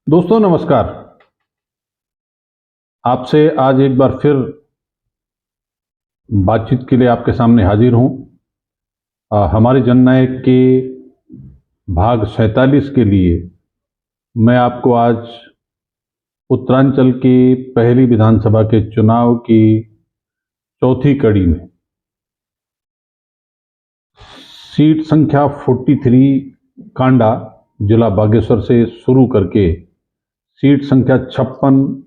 दोस्तों नमस्कार। आपसे आज एक बार फिर बातचीत के लिए आपके सामने हाजिर हूं। हमारे जननायक के भाग 47 के लिए मैं आपको आज उत्तरांचल की पहली विधानसभा के चुनाव की चौथी कड़ी में सीट संख्या 43 कांडा जिला बागेश्वर से शुरू करके सीट संख्या 56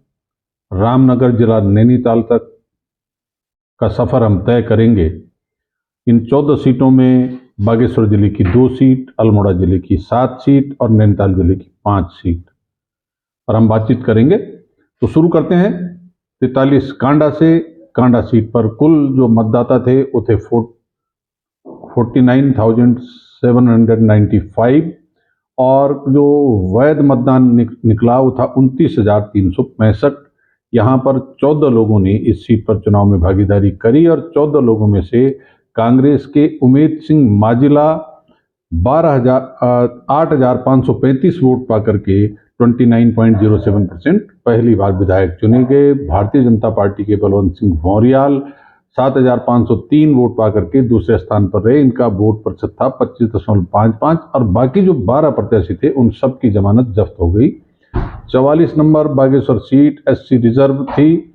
रामनगर जिला नैनीताल तक का सफर हम तय करेंगे। इन 14 सीटों में बागेश्वर जिले की 2 सीट, अल्मोड़ा जिले की 7 सीट और नैनीताल जिले की 5 सीट पर हम बातचीत करेंगे। तो शुरू करते हैं 43 कांडा से। कांडा सीट पर कुल जो मतदाता थे वो थे 49,795 और जो वैध मतदान निकला वो था 29,365। यहाँ पर 14 लोगों ने इस सीट पर चुनाव में भागीदारी करी और 14 लोगों में से कांग्रेस के उमेद सिंह माजिला 8,535 वोट पाकर के 29.07% पहली बार विधायक चुने गए। भारतीय जनता पार्टी के बलवंत सिंह भौरियाल 7,503 वोट पाकर के दूसरे स्थान पर रहे। इनका वोट प्रतिशत था 25.55 और बाकी जो 12 प्रत्याशी थे उन सब की जमानत जब्त हो गई। 44 number Bageshwar seat SC reserve थी,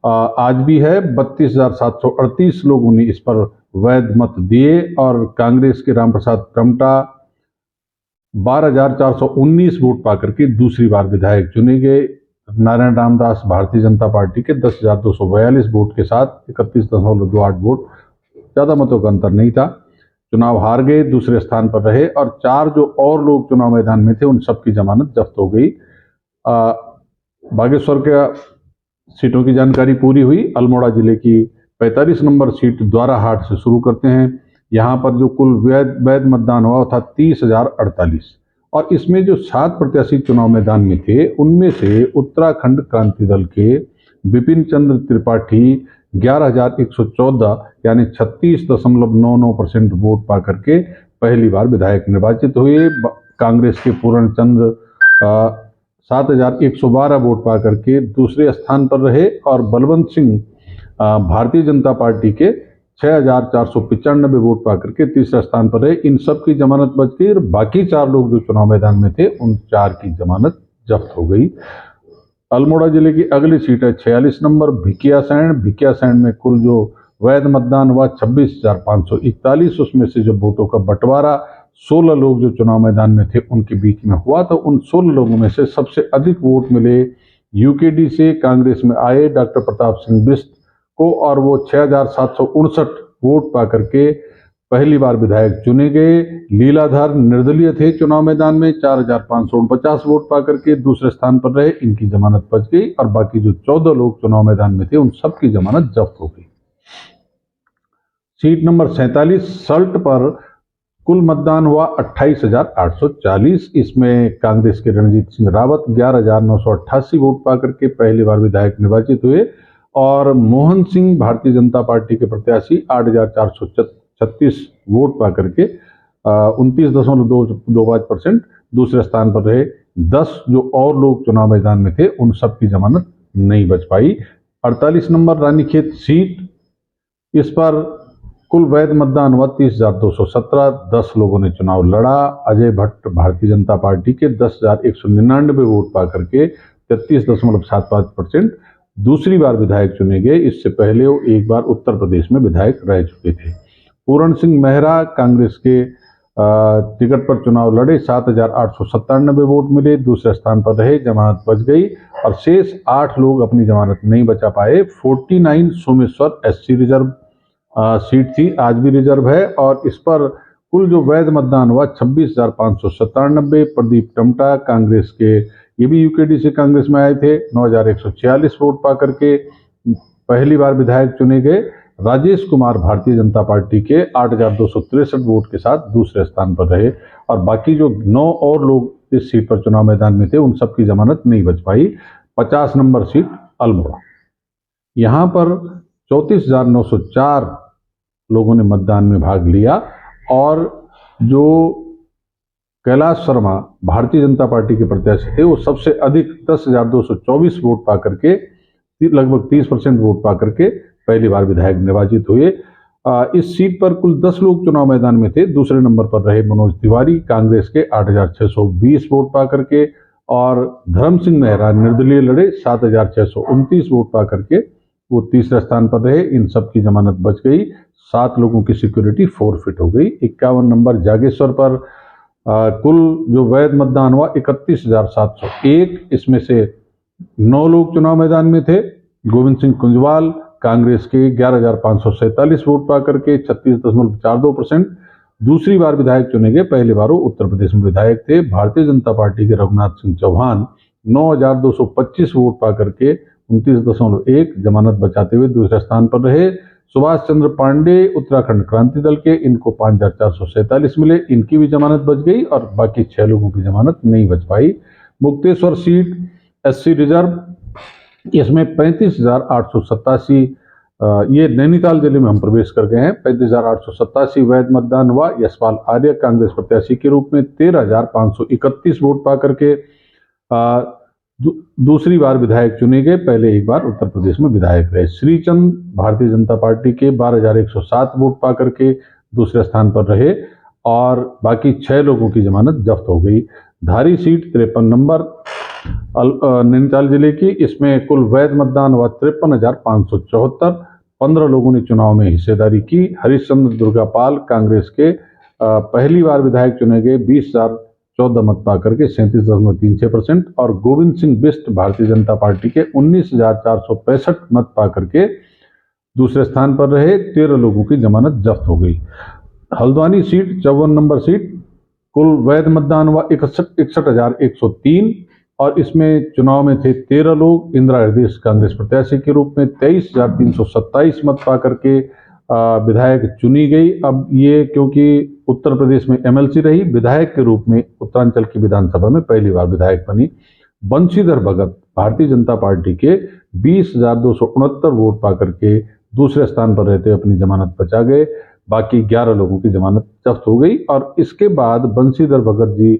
आज भी है। 32,738 लोगों ने इस पर वैध मत दिए और कांग्रेस के रामप्रसाद क्रमटा 12,419 वोट पाकर के दूसरी बार विधायक चुने गए। नारायण रामदास भारतीय जनता पार्टी के 10,242 वोट के साथ 31.28 वोट, ज्यादा मतों का अंतर नहीं था, चुनाव हार गए, दूसरे स्थान पर रहे और 4 जो और लोग चुनाव मैदान में थे उन सब की जमानत जब्त हो गई। बागेश्वर के सीटों की जानकारी पूरी हुई। अल्मोड़ा जिले की 45 नंबर सीट द्वाराहाट से शुरू करते हैं। यहाँ पर जो कुल वैध मतदान हुआ था 30,048 और इसमें जो 7 प्रत्याशी चुनाव मैदान में थे उनमें से उत्तराखंड क्रांति दल के विपिन चंद्र त्रिपाठी 11,114 यानी 36.99% वोट पाकर के पहली बार विधायक निर्वाचित हुए। कांग्रेस के पूर्ण चंद्र 7,112 वोट पाकर के दूसरे स्थान पर रहे और बलवंत सिंह भारतीय जनता पार्टी के 6,495 वोट पाकर के तीसरे स्थान पर रहे। इन सब की जमानत बच गई और बाकी 4 लोग जो चुनाव मैदान में थे उन 4 की जमानत जब्त हो गई। अल्मोड़ा जिले की अगली सीट है 46 नंबर भिकियासैंण। भिकियासैंण में कुल जो वैध मतदान हुआ 26,541, उसमें से जो वोटों का बंटवारा 16 लोग जो चुनाव मैदान में थे उनके बीच में हुआ तो उन 16 लोगों में से सबसे अधिक वोट मिले यूकेडी से कांग्रेस में आए डॉक्टर प्रताप सिंह बिष्ट को और वो 6,759 वोट पाकर के पहली बार विधायक चुने गए। लीलाधर निर्दलीय थे चुनाव मैदान में, 4,549 वोट पाकर के दूसरे स्थान पर रहे, इनकी जमानत बच गई और बाकी जो 14 लोग चुनाव मैदान में थे उन सब की जमानत जब्त हो गई। सीट नंबर 47 सल्ट पर कुल मतदान हुआ 28,840। इसमें कांग्रेस के रणजीत सिंह रावत 11,988 वोट पाकर के पहली बार विधायक निर्वाचित हुए और मोहन सिंह भारतीय जनता पार्टी के प्रत्याशी 8,436 वोट पाकर के 29.25% दूसरे स्थान पर रहे। 10 जो और लोग चुनाव मैदान में थे उन सब की जमानत नहीं बच पाई। 48 नंबर रानीखेत सीट, इस पर कुल वैध मतदान हुआ 30,217। 10 लोगों ने चुनाव लड़ा। अजय भट्ट भारतीय जनता पार्टी के 10,199 वोट पाकर के 33.75% दूसरी बार विधायक चुने गए। इससे पहले वो एक बार उत्तर प्रदेश में विधायक रह चुके थे। पूरण सिंह मेहरा कांग्रेस के टिकट पर चुनाव लड़े, 7,897 वोट मिले, दूसरे स्थान पर रहे, जमानत बच गई और शेष 8 लोग अपनी जमानत नहीं बचा पाए। 49 सोमेश्वर एससी रिजर्व सीट थी, आज भी रिजर्व है और इस पर कुल जो वैध मतदान हुआ 26,597। प्रदीप टमटा कांग्रेस के, ये भी यूकेडी से कांग्रेस में आए थे, 9,146 वोट पाकर के पहली बार विधायक चुने गए। राजेश कुमार भारतीय जनता पार्टी के 8,263 वोट के साथ दूसरे स्थान पर रहे और बाकी जो 9 और लोग इस सीट पर चुनाव मैदान में थे उन सब की जमानत नहीं बच पाई। 50 नंबर सीट अल्मोड़ा, यहाँ पर 34,904 लोगों ने मतदान में भाग लिया और जो कैलाश शर्मा भारतीय जनता पार्टी के प्रत्याशी थे, वो सबसे अधिक 10,224 वोट पा करके लगभग 30% वोट पा करके पहली बार विधायक निर्वाचित हुए। इस सीट पर कुल 10 लोग चुनाव मैदान में थे। दूसरे नंबर पर रहे मनोज तिवारी कांग्रेस के 8,620 वोट पा करके, और धर्म सिंह मेहरा निर्दलीय लड़े 7,629 वोट पा करके वो तीसरे स्थान पर रहे। इन सब की जमानत बच गई। 7 लोगों की सिक्योरिटी फोरफिट हो गई। 51 नंबर जागेश्वर पर कुल जो वैध मतदान हुआ 31,701, इसमें से 9 लोग चुनाव मैदान में थे। गोविंद सिंह कुंजवाल कांग्रेस के 11,547 वोट पा करके 36.42% दूसरी बार विधायक चुने गए। पहली बार वो उत्तर प्रदेश में विधायक थे। भारतीय जनता पार्टी के रघुनाथ सिंह चौहान 9,225 वोट पा करके 29.1 जमानत बचाते हुए दूसरे स्थान पर रहे। सुभाष चंद्र पांडे उत्तराखंड क्रांति दल के, इनको 5,447 मिले, इनकी भी जमानत बच गई और बाकी 6 लोगों की जमानत नहीं बच पाई। मुक्तेश्वर सीट SC रिजर्व, इसमें 35,887, ये नैनीताल जिले में हम प्रवेश कर गए हैं। 35,887 वैध मतदान हुआ। यशपाल आर्य कांग्रेस प्रत्याशी के रूप में 13,531 वोट पा करके दूसरी बार विधायक चुने गए। पहले एक बार उत्तर प्रदेश में विधायक रहे। श्रीचंद भारतीय जनता पार्टी के 12,107 वोट पा करके दूसरे स्थान पर रहे और बाकी 6 लोगों की जमानत जब्त हो गई। धारी सीट 53 नंबर नैनीताल जिले की, इसमें कुल वैध मतदान हुआ 53,574। 15 लोगों ने चुनाव में हिस्सेदारी की। हरिश्चंद्र दुर्गापाल कांग्रेस के पहली बार विधायक चुने गए 20,014 मत पा करके 37.36%, और गोविंद सिंह बिष्ट भारतीय जनता पार्टी के 19,465 मत पा करके दूसरे स्थान पर रहे। 13 लोगों की जमानत जब्त हो गई। हल्द्वानी सीट 54 नंबर सीट, कुल वैध मतदान हुआ 61,103 और इसमें चुनाव में थे 13 लोग। इंदिरा हृदय कांग्रेस प्रत्याशी के रूप में 23,327 मत पा करके विधायक चुनी गई। अब ये क्योंकि उत्तर प्रदेश में MLC रही, विधायक के रूप में उत्तरांचल की विधानसभा में पहली बार विधायक बनी। बंशीधर भगत भारतीय जनता पार्टी के 20,269 वोट पा करके दूसरे स्थान पर रहते अपनी जमानत बचा गए। बाकी 11 लोगों की जमानत जब्त हो गई और इसके बाद बंशीधर भगत जी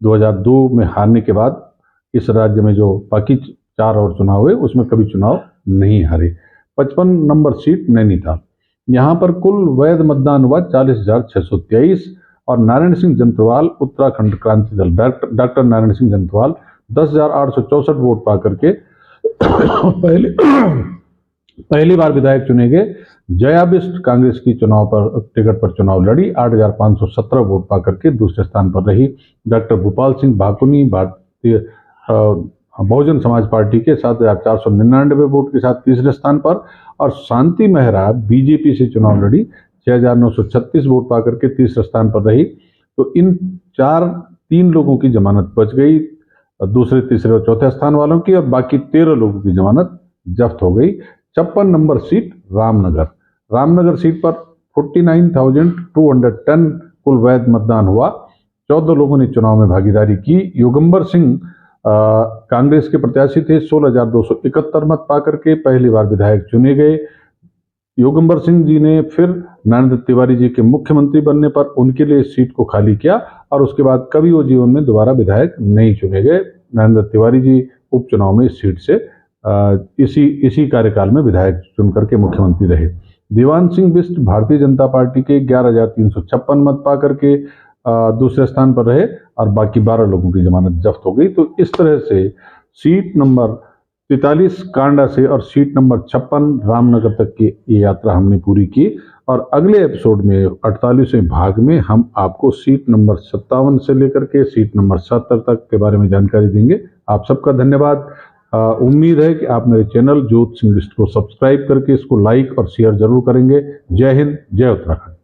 2002 में हारने के बाद इस राज्य में जो बाकी 4 और चुनाव हुए उसमें कभी चुनाव नहीं हारे। 55 नंबर सीट नैनीताल, यहाँ पर कुल वैध मतदान हुआ 40,623 और नारायण सिंह जंतवाल उत्तराखंड क्रांति दल डॉक्टर नारायण सिंह जंतवाल 10,864 वोट पा करके पहली बार विधायक चुने गए। जया बिष्ट कांग्रेस की टिकट पर चुनाव लड़ी, 8,517 वोट पा करके दूसरे स्थान पर रही। डॉक्टर भूपाल सिंह भाकुनी भारतीय बहुजन समाज पार्टी के 7,499 वोट के साथ तीसरे स्थान पर, और शांति मेहरा BJP से चुनाव लड़ी, 6,936 वोट पा करके तीसरे स्थान पर रही। तो इन 3 लोगों की जमानत बच गई, दूसरे तीसरे और चौथे स्थान वालों की, और बाकी 13 लोगों की जमानत जब्त हो गई। 56 नंबर सीट रामनगर सीट पर 49,210 कुल वैध मतदान हुआ। 14 लोगों ने चुनाव में भागीदारी की। योगंबर सिंह कांग्रेस के प्रत्याशी थे, 16,271 मत पा करके पहली बार विधायक चुने गए। योगंबर सिंह जी ने फिर नरेंद्र तिवारी जी के मुख्यमंत्री बनने पर उनके लिए इस सीट को खाली किया और उसके बाद कभी वो जीवन में दोबारा विधायक नहीं चुने गए। नरेंद्र तिवारी जी उपचुनाव में इस सीट से इसी कार्यकाल में विधायक चुन करके मुख्यमंत्री रहे। दीवान सिंह बिष्ट भारतीय जनता पार्टी के 11,356 मत पा करके दूसरे स्थान पर रहे और बाकी 12 लोगों की जमानत जब्त हो गई। तो इस तरह से सीट नंबर 43 कांडा से और सीट नंबर 56 रामनगर तक की ये यात्रा हमने पूरी की और अगले एपिसोड में 48वें भाग में हम आपको सीट नंबर 57 से लेकर के सीट नंबर 70 तक के बारे में जानकारी देंगे। आप सबका धन्यवाद। उम्मीद है कि आप मेरे चैनल ज्योत सिंह बिष्ट को सब्सक्राइब करके इसको लाइक और शेयर जरूर करेंगे। जय हिंद, जय उत्तराखंड।